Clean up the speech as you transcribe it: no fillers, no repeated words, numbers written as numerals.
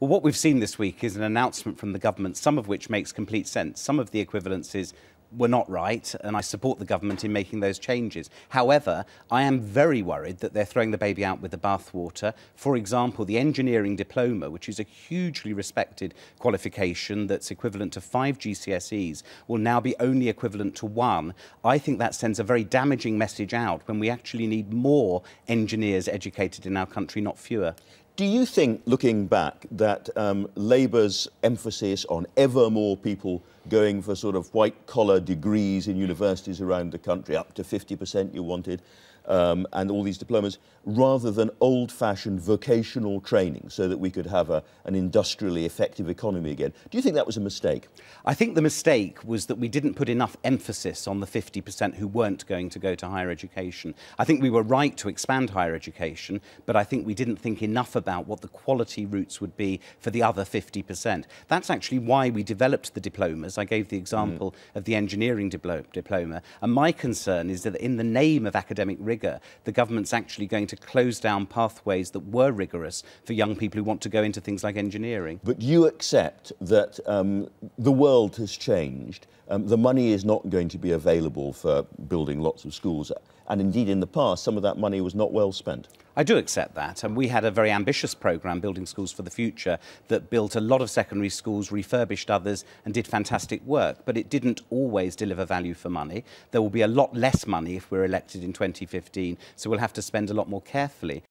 Well, what we've seen this week is an announcement from the government, some of which makes complete sense. Some of the equivalences were not right, and I support the government in making those changes. However, I am very worried that they're throwing the baby out with the bathwater. For example, the engineering diploma, which is a hugely respected qualification that's equivalent to 5 GCSEs, will now be only equivalent to 1. I think that sends a very damaging message out when we actually need more engineers educated in our country, not fewer. Do you think, looking back, that Labour's emphasis on ever more people going for sort of white-collar degrees in universities around the country, up to 50% you wanted, and all these diplomas, rather than old-fashioned vocational training so that we could have an industrially effective economy again, do you think that was a mistake? I think the mistake was that we didn't put enough emphasis on the 50% who weren't going to go to higher education. I think we were right to expand higher education, but I think we didn't think enough about what the quality routes would be for the other 50%. That's actually why we developed the diplomas. I gave the example of the engineering diploma, and my concern is that in the name of academic rigour, the government's actually going to close down pathways that were rigorous for young people who want to go into things like engineering. But you accept that the world has changed. The money is not going to be available for building lots of schools. And indeed, in the past, some of that money was not well spent. I do accept that, and we had a very ambitious programme, Building Schools for the Future, that built a lot of secondary schools, refurbished others and did fantastic work, but it didn't always deliver value for money. There will be a lot less money if we're elected in 2015, so we'll have to spend a lot more carefully.